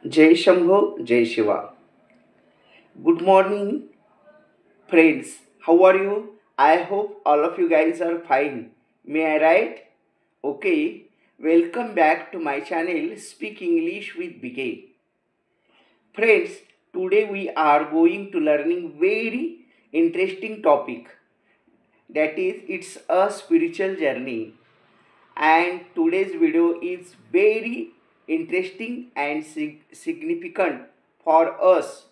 Jai Shambho, Jai Shiva. Good morning, friends. How are you? I hope all of you guys are fine. May I write? Okay. Welcome back to my channel Speak English with BK. Friends, today we are going to learning very interesting topic. That is, it's a spiritual journey. And today's video is very interesting and significant for us.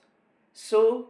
So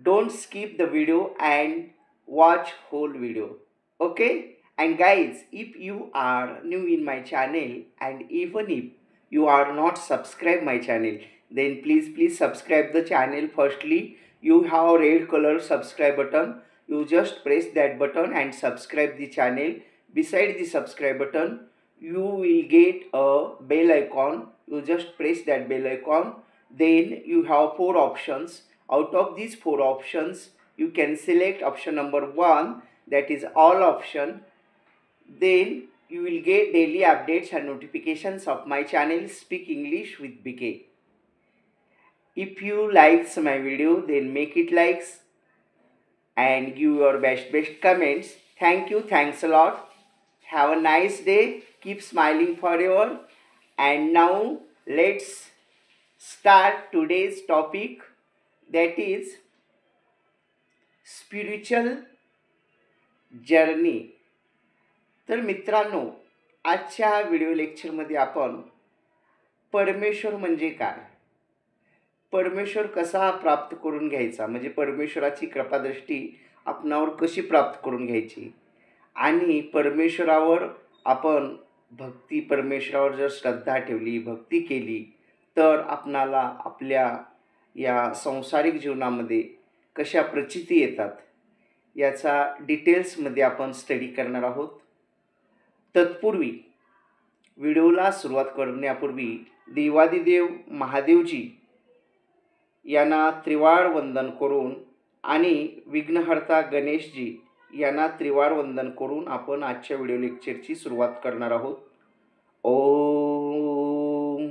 don't skip the video and watch whole video. Okay, and guys, if you are new in my channel and even if you are not subscribe my channel, then please subscribe the channel. Firstly, you have red color subscribe button. You just press that button and subscribe the channel. Beside the subscribe button, you will get a bell icon. You just press that bell icon. Then you have four options. Out of these four options, you can select option number 1, that is all option. Then you will get daily updates and notifications of my channel Speak English with BK. If you likes my video, then make it likes and give your best comments. Thank you, thanks a lot. Have a nice day. Keep smiling forever. And now let's start today's topic, that is spiritual journey. तर मित्रांनो, आजच्या video लेक्चरमध्ये आपण परमेश्वर म्हणजे काय, परमेश्वर कसा प्राप्त करून घ्यायचा, म्हणजे परमेश्वराची कृपादृष्टी आपणावर कशी प्राप्त करून घ्यायची, आणि परमेश्वरावर आपण भक्ती, परमेश्वरावर जर श्रद्धा ठेवली, भक्ती केली, तर आपणाला आपल्या या सांसारिक जीवनामध्ये कशा प्रचिती येतात याचा डिटेल्समध्ये आपण स्टडी करणार आहोत. तत्पूर्वी व्हिडिओला सुरुवात करण्यापूर्वी देवादिदेव महादेवजी यांना त्रिवार वंदन करून आणि विघ्नहर्ता गणेशजी यांना त्रिवार वंदन करून आपण आजच्या व्हिडिओ लेक्चरची सुरुवात करणार आहोत. ओम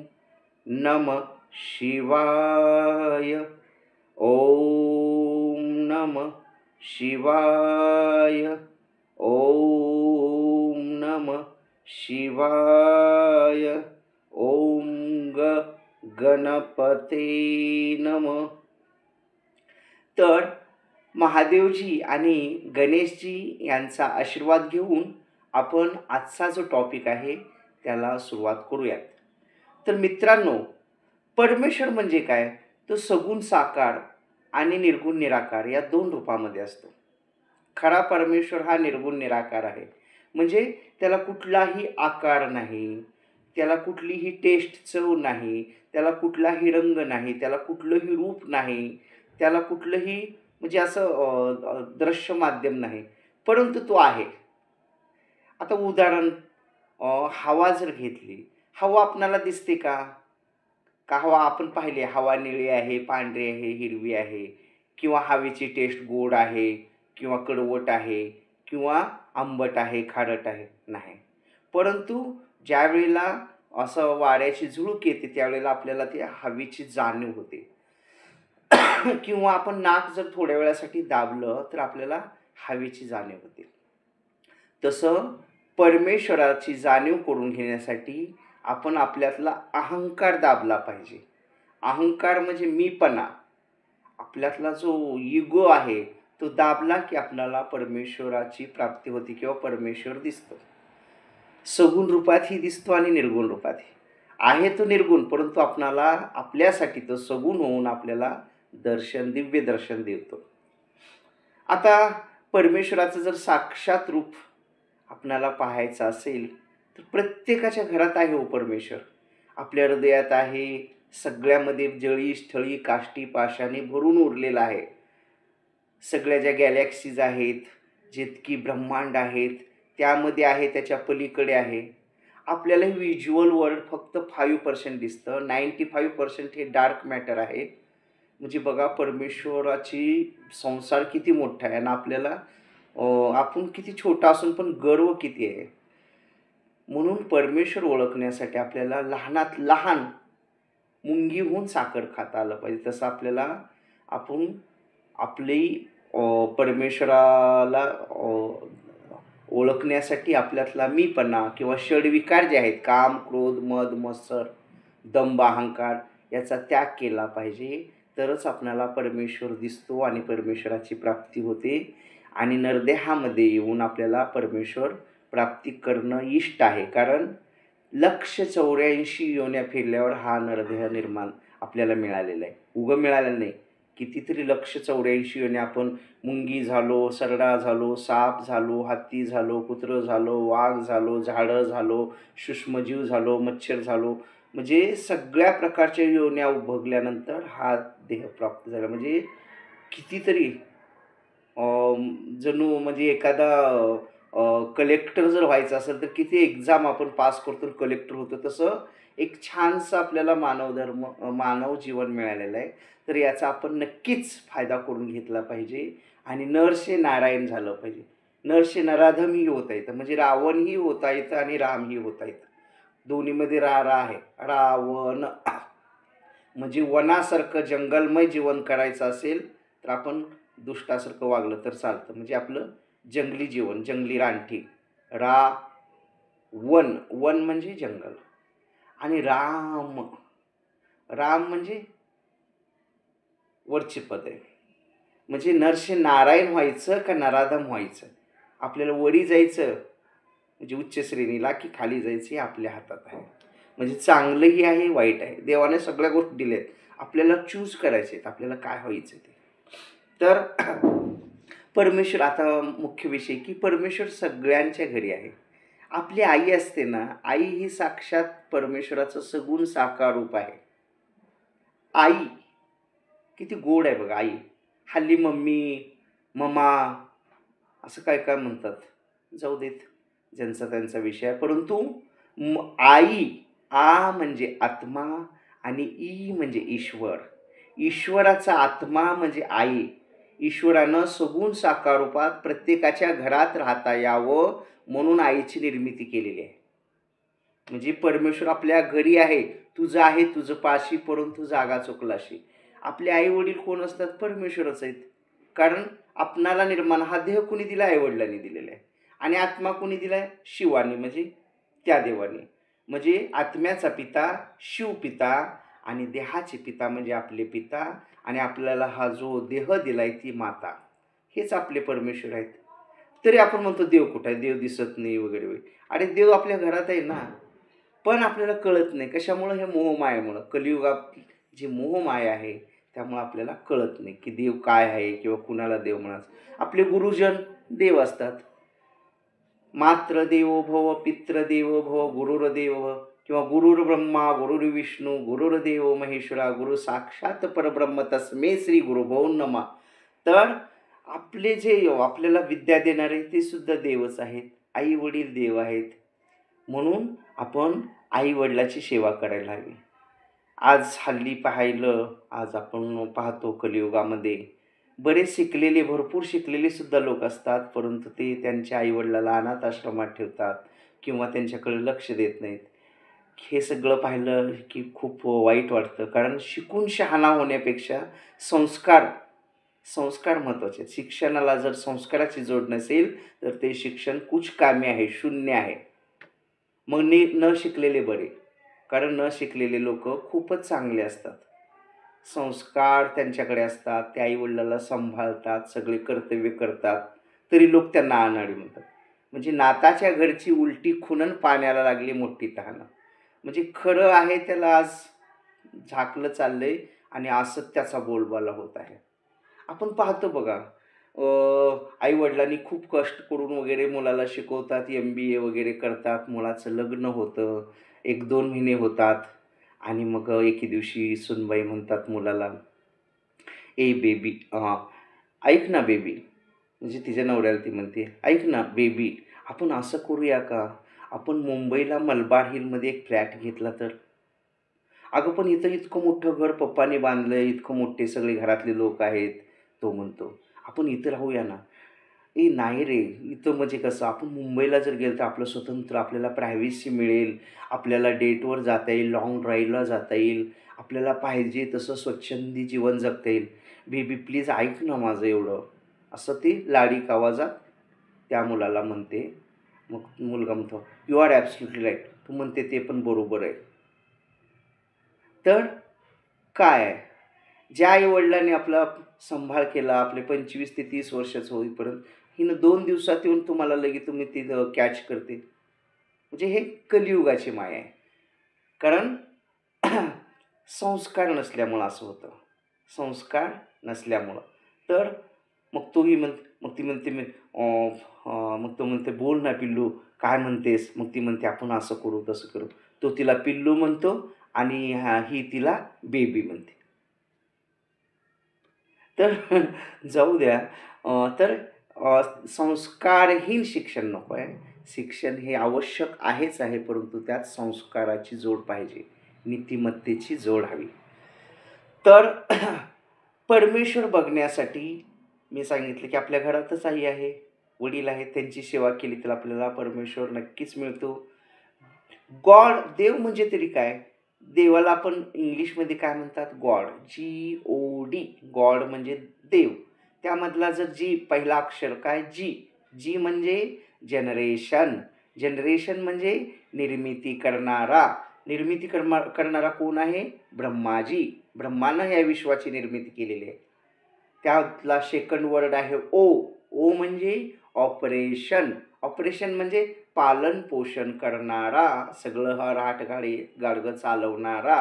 नमः शिवाय. ओम नमः शिवाय. ओम नमः शिवाय. ओम गणपते नमः. तर महादेवजी आणि गणेशजी यांचा आशीर्वाद घेऊन आपण आजचा जो टॉपिक आहे त्याला सुरुवात करूयात. तर मित्रांनो, परमेश्वर म्हणजे काय, तो सगुण साकार आणि निर्गुण निराकार या दोन रूपामध्ये असतो. खरा परमेश्वर हा निर्गुण निराकार आहे, म्हणजे त्याला कुठलाही आकार नाही, त्याला कुठलीही टेस्ट चव नाही, त्याला कुठलाही रंग नाही, त्याला कुठलंही रूप नाही, त्याला कुठलंही म्हणजे असं दृश्य माध्यम नाही, परंतु तो आहे. आता उदाहरण, हवा जर घेतली, हवा आपणाला दिसते का? हवा आपण पाहिली, हवा निळी आहे, पांढरी आहे, हिरवी आहे, किंवा हवेची टेस्ट गोड आहे किंवा कडवट आहे किंवा आंबट आहे, खारट आहे, नाही. परंतु ज्या वेळेला असं वाऱ्याची झुळूक येते त्यावेळेला आपल्याला त्या हवेची जाणीव होते. किंवा आपण नाक जर थोड्या वेळासाठी दाबलं तर आपल्याला हवेची जाणीव होते. तसं परमेश्वराची जाणीव करून घेण्यासाठी आपण आपल्यातला अहंकार दाबला पाहिजे. अहंकार म्हणजे मीपणा, आपल्यातला जो इगो आहे तो दाबला की आपल्याला परमेश्वराची प्राप्ती होती किंवा परमेश्वर दिसतो. सगुण रूपातही दिसतो आणि निर्गुण रूपातही आहे. तो निर्गुण, परंतु आपणाला आपल्यासाठी तो सगुण होऊन आपल्याला दर्शन, दिव्य दर्शन देतो. आता परमेश्वराचं जर साक्षात रूप आपणाला पाहायचं असेल तर प्रत्येकाच्या घरात आहे हो परमेश्वर. आपल्या हृदयात आहे, सगळ्यामध्ये जळी स्थळी काष्टी पाशाने भरून उरलेला आहे. सगळ्या ज्या गॅलेक्सीज आहेत, जितकी ब्रह्मांड आहेत त्यामध्ये आहे, त्याच्या पलीकडे आहे. आपल्याला व्हिज्युअल वर्ल्ड फक्त 5% दिसतं, 95% हे डार्क मॅटर आहे. म्हणजे बघा परमेश्वराची संसार किती मोठा आहे आणि आपल्याला आपण किती छोटा असून पण गर्व किती आहे. म्हणून परमेश्वर ओळखण्यासाठी आपल्याला लहानात लहान मुंगीहून साखर खाता आलं पाहिजे. तसं आपल्याला आपण आपली परमेश्वराला ओळखण्यासाठी आपल्यातला मीपणा किंवा षडविकार जे आहेत काम, क्रोध, मद, मत्सर, दंभ, अहंकार याचा त्याग केला पाहिजे. तरच आपल्याला परमेश्वर दिसतो आणि परमेश्वराची प्राप्ती होते. आणि नरदेहामध्ये येऊन आपल्याला परमेश्वर प्राप्ती करणं इष्ट आहे. कारण 184 योन्या फिरल्यावर हा नरदेह निर्माण आपल्याला मिळालेला आहे. उगं मिळालेलं नाही. कितीतरी 184 योन्या आपण मुंगी झालो, सरडा झालो, साप झालो, हत्ती झालो, कुत्रं झालो, वाघ झालो, झाडं झालो, सूक्ष्मजीव झालो, मच्छर झालो. म्हणजे सगळ्या प्रकारच्या योन्या उभगल्यानंतर हा देह प्राप्त झाला. म्हणजे कितीतरी जणू म्हणजे एखादा कलेक्टर जर व्हायचं असेल तर किती एक्झाम आपण पास करतो कलेक्टर होतो. तसं एक छानसं आपल्याला मानव जीवन मिळालेलं आहे. तर याचा आपण नक्कीच फायदा करून घेतला पाहिजे आणि नर नारायण झालं पाहिजे. नर नराधमही होता येतं. म्हणजे रावणही होता येतं आणि रामही होता येतं. दोन्हीमध्ये रा आहे. रावण म्हणजे वनासारखं जंगलमय जीवन करायचं असेल तर आपण दुष्टासारखं वागलं तर चालतं. म्हणजे आपलं जंगली जीवन, जंगली रानटी. वन म्हणजे जंगल. आणि राम म्हणजे वरचे पद आहे. म्हणजे नारायण व्हायचं का नराधम व्हायचं, आपल्याला वरी जायचं म्हणजे उच्च श्रेणीला की खाली जायचं हे आपल्या हातात आहे. म्हणजे चांगलंही आहे, वाईट आहे. देवाने सगळ्या गोष्टी दिल्यात, आपल्याला चूज करायचे आहेत आपल्याला काय व्हायचं ते. तर परमेश्वर, आता मुख्य विषय की परमेश्वर सगळ्यांच्या घरी आहे. आपली आई असते ना, आई ही साक्षात परमेश्वराचं सगुण साकार रूप आहे. आई किती गोड आहे बघा. आई हल्ली मम्मी, ममा असं काय काय म्हणतात, जाऊ देत, ज्यांचा त्यांचा विषय आहे. परंतु आई, आ म्हणजे आत्मा आणि ई म्हणजे ईश्वर. ईश्वराचा आत्मा म्हणजे आई. ईश्वरानं सगुण साकार रूपात प्रत्येकाच्या घरात राहता यावं म्हणून आईची निर्मिती केलेली आहे. म्हणजे परमेश्वर आपल्या घरी आहे. तुझं आहे तुझं पाशी, परंतु जागा चुकलाशी. आपले आई वडील कोण असतात? परमेश्वरच आहेत. कारण आपणाला निर्माण हा देह कुणी दिला? आई वडिलांनी दिलेला आहे. आणि आत्मा कुणी दिलाय? शिवानी, म्हणजे त्या देवाने. म्हणजे आत्म्याचा पिता शिव पिता आणि देहाचे पिता म्हणजे आपले पिता, आणि आपल्याला हा जो देह दिलाय ती माता. हेच आपले परमेश्वर आहेत. तरी आपण म्हणतो देव कुठं आहे, देव दिसत नाही वगैरे. अरे देव आपल्या घरात आहे ना, पण आपल्याला कळत नाही. कशामुळं? हे मोहमायेमुळं. कलियुगात जी मोहमाया आहे त्यामुळे आपल्याला कळत नाही की देव काय आहे किंवा कुणाला देव म्हणायचं. आपले गुरुजन देव असतात. मात्र देवो भव, पित्र देवो भव, गुरुर्देव भव, किंवा गुरुर्ब्रह्मा गुरुर्विष्णू गुरुर्देव महेश्वरा, गुरु साक्षात परब्रह्म तस्मै श्री गुरुभो नमः. तर आपले जे आपल्याला विद्या देणारे ते सुद्धा देवच आहेत. आई वडील देव आहेत. म्हणून आपण आई वडिलाची सेवा करायला हवी. आज हल्ली आज आपण पाहतो कलियुगामध्ये बरेच शिकलेले, भरपूर शिकलेले सुद्धा लोक असतात, परंतु ते त्यांच्या आईवडिलाला अनाथ आश्रमात ठेवतात किंवा त्यांच्याकडे लक्ष देत नाहीत. हे सगळं पाहिलं की खूप वाईट वाटतं. कारण शिकून शहाणा होण्यापेक्षा संस्कार महत्त्वाचे आहेत. शिक्षणाला जर संस्काराची जोड नसेल तर ते शिक्षण कुचकामी आहे, शून्य आहे. मग न शिकलेले बरे. कारण न शिकलेले लोक खूपच चांगले असतात. संस्कार त्यांच्याकडे असतात, ते आईवडिलाला सांभाळतात, सगळे कर्तव्य करतात, तरी लोक त्यांना अनाडी म्हणतात. म्हणजे नाताच्या घरची उलटी खुणन पाण्याला लागली मोठी तहान. म्हणजे खरं आहे त्याला आज झाकलं चाललंय आणि असत्याचा बोलबाला होत आहे. आपण पाहतो बघा, आईवडिलांनी खूप कष्ट करून वगैरे मुलाला शिकवतात, MBA वगैरे करतात, मुलाचं लग्न होतं, 1-2 महिने होतात आणि मग एके दिवशी सुनबाई म्हणतात मुलाला, ए बेबी, ऐक ना बेबी, म्हणजे तिच्या नवऱ्याला ती म्हणते, ऐक ना बेबी, आपण असं करूया का, आपण मुंबईला मलबार हिलमध्ये एक फ्लॅट घेतला तर. अगं पण इथं इतकं मोठं घर पप्पाने बांधलं, इतकं मोठे सगळे घरातले लोक आहेत. तो म्हणतो आपण इथं राहूया ना. ए नाही रे, इथं म्हणजे कसं आपण मुंबईला जर गेलं तर आपलं स्वतंत्र, आपल्याला प्रायव्हसी मिळेल, आपल्याला डेटवर जाता येईल, लाँग ड्राईव्हला जाता येईल, आपल्याला पाहिजे तसं स्वच्छंदी जीवन जगता येईल. बेबी प्लीज ऐक ना माझं एवढं, असं ती लाडीक आवाजात त्या मुलाला म्हणते. मग मुलगा म्हणतो, यू आर ॲब्सल्युटली राईट, तू म्हणते ते पण बरोबर आहे. तर काय आहे, ज्या आईवडिलांनी आपला सांभाळ केला आपले 25 ते 30 वर्षाचं होईपर्यंत, हिनं 2 दिवसात येऊन तुम्हाला लगेच तुम्ही ती कॅच करते. म्हणजे हे कलियुगाची माया आहे. कारण संस्कार नसल्यामुळं असं होतं. संस्कार नसल्यामुळं. तर मग तोही मग ती म्हणते मग तो म्हणते, "बोल ना पिल्लू, काय म्हणतेस?" मग ती म्हणते, "आपण असं करू, तसं करू." तो तिला पिल्लू म्हणतो आणि ही तिला बेबी म्हणते. तर जाऊ द्या. तर संस्कारहीन शिक्षण नको आहे. शिक्षण हे आवश्यक आहेच आहे, परंतु त्यात संस्काराची जोड पाहिजे, नीतिमत्तेची जोड हवी. तर परमेश्वर बघण्यासाठी मी सांगितलं की आपल्या घरातच आई आहे, वडील आहेत, त्यांची सेवा केली तर आपल्याला परमेश्वर नक्कीच मिळतो. गॉड, देव म्हणजे तरी काय? देवाला आपण इंग्लिशमध्ये काय म्हणतात? गॉड, G-O-D, गॉड म्हणजे देव. त्यामधला जर जी पहिला अक्षर काय? जी. जी म्हणजे जनरेशन. जनरेशन म्हणजे निर्मिती करणारा. निर्मिती करणारा कोण आहे? ब्रह्माजी. ब्रह्मानं ह्या विश्वाची निर्मिती केलेली आहे. त्यातला सेकंड वर्ड आहे ओ. ओ म्हणजे ऑपरेशन. ऑपरेशन म्हणजे पालन पोषण करणारा, सगळं हा गाडगं चालवणारा.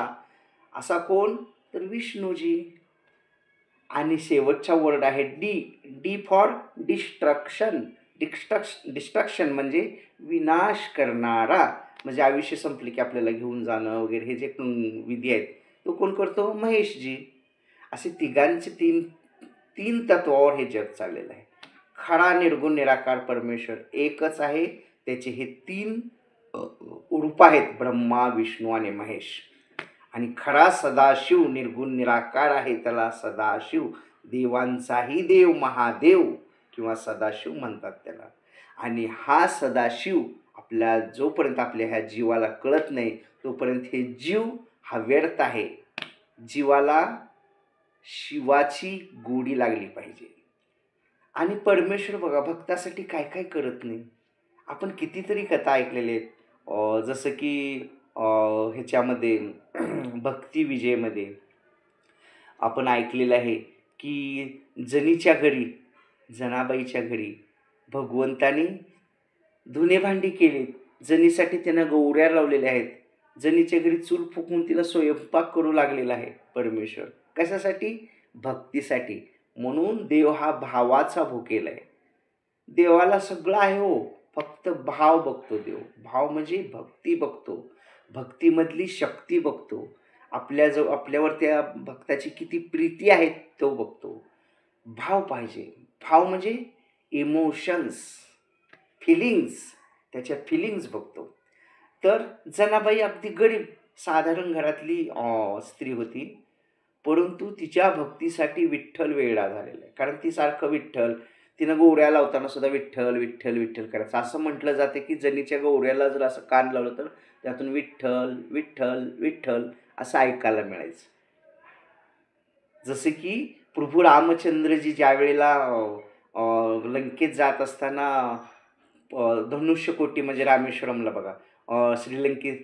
असा कोण? तर विष्णूजी. आणि शेवटचा वर्ड आहे D. D for destruction. Destruction म्हणजे विनाश करणारा. म्हणजे आयुष्य संपले की आपल्याला घेऊन जाणं वगैरे हे जे विधी आहेत, तो कोण करतो? महेशजी. असे तिघांचे तीन तीन तत्वावर हे जग चाललेलं आहे. खरा निर्गुण निराकार परमेश्वर एकच आहे. त्याचे हे 3 रूप आहेत, ब्रह्मा, विष्णू आणि महेश. आणि खरा सदाशिव निर्गुण निराकार आहे, त्याला सदाशिव, देवांचाही देव, महादेव किंवा सदाशिव म्हणतात त्याला. आणि हा सदाशिव जोपर्यंत आपल्या ह्या जीवाला कळत नाही तोपर्यंत हे जीव हा व्यर्थ आहे. जीवाला शिवाची गोडी लागली पाहिजे. आणि परमेश्वर बघा भक्तासाठी काय काय करत नाही. आपण कितीतरी कथा ऐकलेल्या आहेत. जसं की ह्याच्यामध्ये भक्ती विजयमध्ये आपण ऐकलेलं आहे की जनाबाईच्या घरी भगवंतानी धुणे भांडी केलीत. जनीसाठी त्यानं गौऱ्या लावलेल्या आहेत. जनीच्या घरी चूल फुकून तिला स्वयंपाक करू लागलेला आहे परमेश्वर. कशासाठी? भक्तीसाठी. म्हणून देव हा भावाचा भुकेला आहे. देवाला सगळं आहे हो, फक्त भाव बघतो देव. भाव म्हणजे भक्ती बघतो, भक्तीमधली शक्ती बघतो, आपल्यावर त्या भक्ताची किती प्रीती आहे तो बघतो. भाव पाहिजे. भाव म्हणजे इमोशन्स, फिलिंग्स, त्याच्या फिलिंग्स बघतो. तर जनाबाई अगदी गरीब साधारण घरातली स्त्री होती, परंतु तिच्या भक्तीसाठी विठ्ठल वेडा झालेला आहे. कारण ती सारखं तिनं गौऱ्या लावताना सुद्धा विठ्ठल विठ्ठल विठ्ठल करायचं. असं म्हटलं जाते की जनीच्या गौऱ्याला जर असं कान लावलं तर त्यातून विठ्ठल विठ्ठल विठ्ठल असं ऐकायला मिळायचं. जसे की प्रभू रामचंद्रजी ज्या वेळेला लंकेत जात असताना धनुष्यकोटी म्हणजे रामेश्वरमला बघा, श्रीलंकेत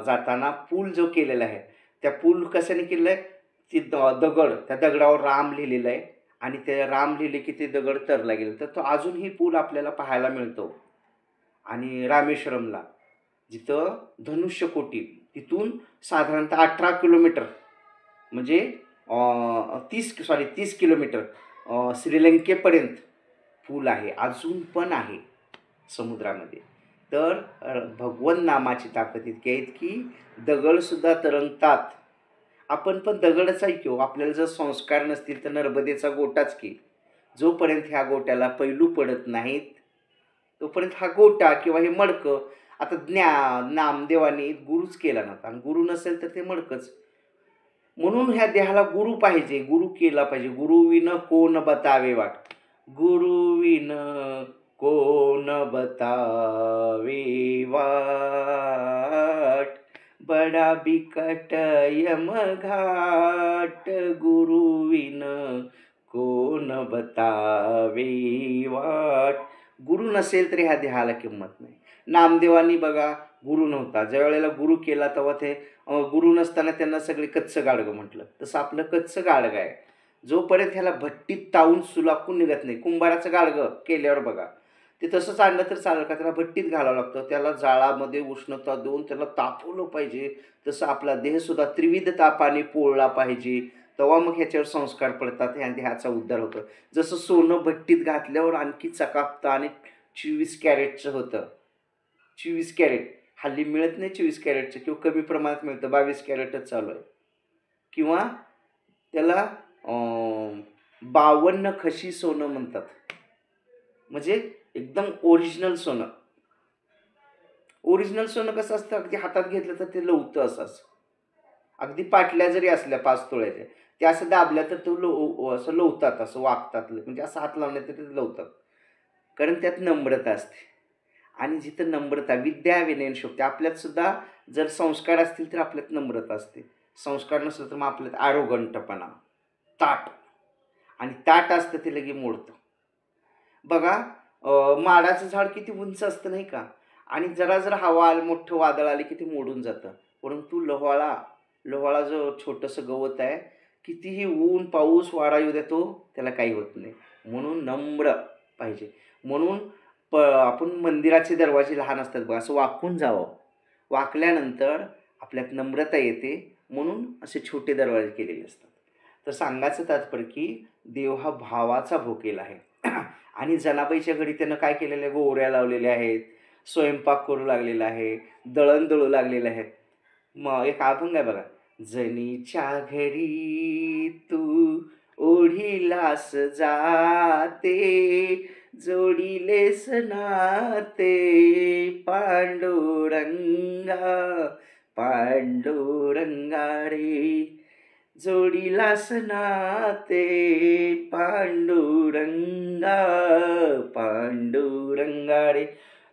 जाताना पूल जो केलेला आहे, त्या पूल कशाने केलेला आहे? त्या दगडावर राम लिहिलेलं आहे आणि ते राम लिहिले की ते दगड तरला गेलं. तर तो अजूनही पूल आपल्याला पाहायला मिळतो. आणि रामेश्वरमला जिथं धनुष्यकोटी, तिथून साधारणतः 18 किलोमीटर म्हणजे 30 किलोमीटर श्रीलंकेपर्यंत पूल आहे, अजून पण आहे समुद्रामध्ये. तर भगवन नामाची ताकद इतकी आहेत की दगडसुद्धा तरंगतात. आपण पण दगडच आहे की हो. आपल्याला जर संस्कार नसतील तर नर्मदेचा गोटाच की. जोपर्यंत ह्या गोट्याला पैलू पडत नाहीत तोपर्यंत हा गोटा किंवा हे मडकं, आता नामदेवाने गुरुच केला नव्हता आणि गुरु नसेल तर ते मडकंच. म्हणून ह्या देहाला गुरु पाहिजे, गुरु केला पाहिजे. गुरुविन कोण बतावे वाट. गुरुविन कोण बतावे वाट, बडा बिकट यमघाट, गुरुविन कोण बतावे वाट. गुरु नसेल तरी ह्या देहाला किंमत नाही. नामदेवांनी बघा गुरु नव्हता, ज्या वेळेला गुरु केला तेव्हा ते गुरु नसताना त्यांना सगळे कच्चं गाडगं म्हटलं. तसं आपलं कच्चं गाडगं आहे. जोपर्यंत ह्याला भट्टीत तावून सुलाखून निघत नाही. कुंभाराचं गाडगं केल्यावर बघा ते तसंच आणलं तर चालेल का, त्याला भट्टीत घालावं लागतं, त्याला जाळामध्ये उष्णता देऊन त्याला तापवलं पाहिजे. तसं आपला देहसुद्धा त्रिविध तापाने पोळला पाहिजे, तेव्हा मग ह्याच्यावर संस्कार पडतात आणि ह्याचा उद्धार होतो. जसं सोनं भट्टीत घातल्यावर आणखी चकाकतं आणि 24 कॅरेटचं होतं. 24 कॅरेट हल्ली मिळत नाही, 24 कॅरेटचं किंवा कमी प्रमाणात मिळतं, 22 कॅरेटच चालू आहे. किंवा त्याला 52 खशी सोनं म्हणतात, म्हणजे एकदम ओरिजिनल सोनं. ओरिजिनल सोनं कसं असतं, अगदी हातात घेतलं तर ते लवतं असं. अगदी पाटल्या जरी असल्या 5 तोळ्याच्या, त्या असं दाबल्या तर तो असं लवतात, असं वागतात, म्हणजे असं हात लावण्यात तर ते लवतात. कारण त्यात नम्रता असते. आणि जिथं नम्रता, विद्या विनयन शोभते. आपल्यात सुद्धा जर संस्कार असतील तर आपल्यात नम्रता असते. संस्कार नसलं तर मग आपल्यात आरोगंटपणा, ताट, आणि ताट असतं ते लगे मोडतं. बघा माडाचं झाड किती उंच असतं नाही का, आणि जरा जर हवा आली, मोठं वादळ आले की ते मोडून जातं. परंतु लोहाळा जो छोटंसं गवत आहे, कितीही ऊन पाऊस वारा येऊ देतो त्याला काही होत नाही. म्हणून नम्र पाहिजे. म्हणून आपण मंदिराचे दरवाजे लहान असतात बघा, असं वाकून जावं. वाकल्यानंतर आपल्यात नम्रता येते, म्हणून असे छोटे दरवाजे केलेले असतात. तर सांगायचं तात्पर्य की देव हा भावाचा भोकेला आहे. आणि जनाबाईच्या घरी त्यानं काय केलेलं आहे, गोवऱ्या लावलेल्या आहेत, स्वयंपाक करू लागलेला आहे, दळण दळू लागलेलं आहे. मग एक अभंग आहे बघा, जनीच्या घरी तू ओढीलास जाते, जोडीलेस नाते, पांडुरंगा पांडुरंगा रे, जोडीलास नाते, पांडुरंगा पांडुरंगा रे.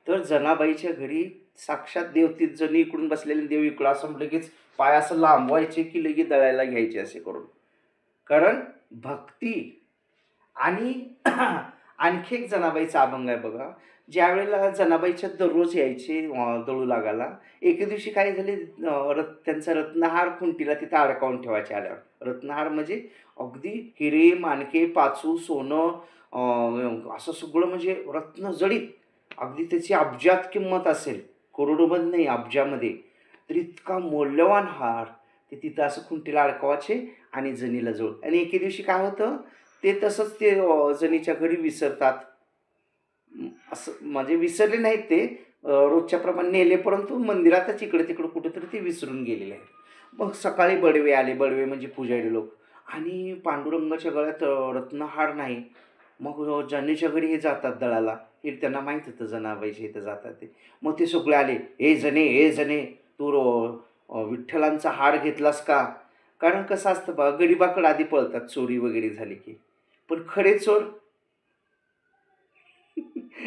तर जनाबाईच्या घरी साक्षात देव, ती जणी इकडून बसलेले देव इकडं, असं लगेच पाय असं लांबवायचे की लगेच दळायला घ्यायचे असे करून. कारण भक्ती. आणि आणखी एक जनाबाईचा अभंग आहे बघा, ज्या वेळेला जनाबाईच्या दररोज यायचे दळू लागायला. एके दिवशी काय झाले, त्यांचा रत्नहार खुंटीला तिथं अडकावून ठेवायचे आल्यावर. रत्नहार म्हणजे अगदी हिरे माणके पाचू सोनं, असं सगळं म्हणजे रत्न जडीत, अगदी त्याची अब्जात किंमत असेल, करोडोमध्ये नाही अब्जामध्ये. तर इतका मौल्यवान हार ते तिथं असं खुंटीला अडकवायचे आणि जनीला जोड. आणि एके दिवशी काय होतं, ते तसंच ते जनीच्या घरी विसरतात. असं म्हणजे विसरले नाहीत ते, रोजच्या प्रमाणे नेले, परंतु मंदिरातच इकडे तिकडं कुठेतरी ते विसरून गेलेले आहेत. मग सकाळी बडवे आले, बडवे म्हणजे पुजारी लोक, आणि पांडुरंगाच्या गळ्यात रत्नहार नाही. मग जनीच्या घरी हे जातात दळाला, हे त्यांना माहीत होतं जनाबाईच्या इथं जातात ते. मग ते सगळे आले, ए जने तू विठ्ठलांचा हार घेतलास का. कारण कसं असतं बघा, गरीबाकडे आधी पळतात चोरी वगैरे झाली की. पण खरे चोर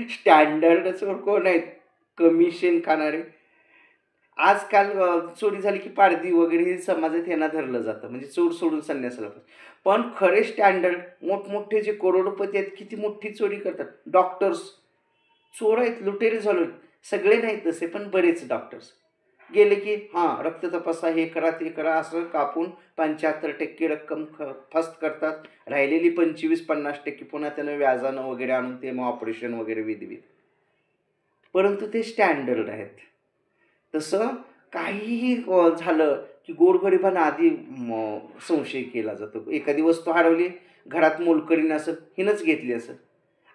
स्टँडर्ड चोर कोण आहेत, कमिशन खाणारे. आजकाल चोरी झाली की पारधी वगैरे हे समाजात यांना धरलं जातं, म्हणजे चोर सोडून संन्यासाला. पण खरे स्टँडर्ड मोठमोठे जे करोडपती आहेत, किती मोठी चोरी करतात. डॉक्टर्स चोर आहेत, लुटेरे झालो, सगळे नाहीत तसे, पण बरेच डॉक्टर्स गेले की हां रक्त तपासा, हे करा ते करा, असं कापून 75% रक्कम फस्त करतात. राहिलेली 25-50% पुन्हा त्यानं व्याजानं वगैरे आणून ते मग ऑपरेशन वगैरे विधिविध. परंतु ते स्टँडर्ड आहेत. तसं काहीही झालं की गोरगरिबांना आधी संशय केला जातो. एखादी वस्तू हरवली, घरात मोलकरीण असं हिनंच घेतली असं.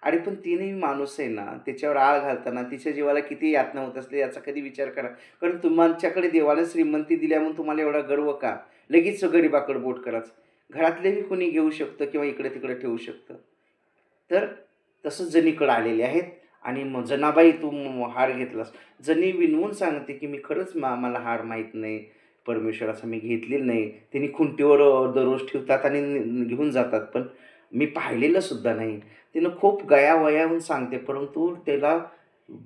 अरे पण तिने माणूस आहे ना, त्याच्यावर आळ घालताना तिच्या जीवाला किती यातना होत असते याचा कधी विचार करा. कारण तुमच्याकडे देवाने श्रीमंती दिल्या म्हणून तुम्हाला एवढा गर्व का, लगेच गरीबाकडे बोट कराच. घरातलेही कोणी घेऊ शकतं किंवा इकडे तिकडे ठेवू शकतं. तर तसं जनीकडं आलेले आहेत. आणि मग जनाबाई तू हार घेतलास. जनी विनवून सांगते की मी खरंच मला हार माहीत नाही, परमेश्वराचा मी घेतलेलं नाही. त्यांनी खुंटीवर दररोज ठेवतात आणि घेऊन जातात. पण मी पाहिलेलं सुद्धा नाही. तिनं खूप गयावयाहून सांगते, परंतु त्याला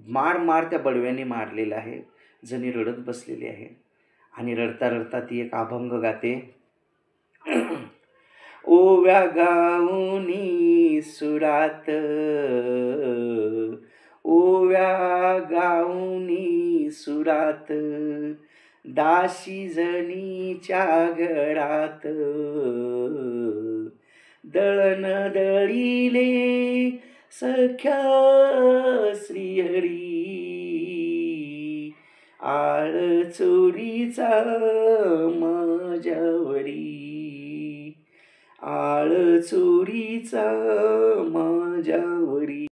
मार त्या बडव्याने मारलेला आहे. जणी रडत बसलेली आहे आणि रडता रडता ती एक अभंग गाते. ओव्या गाऊनी सुरात, ओव्या गाऊनी सुरात, दासी जनीच्या घरात, दळण दळीले सख्या श्रीहरी, आळ चोरीचा माझ्यावरी, आळ चोरीचा माझ्यावरी.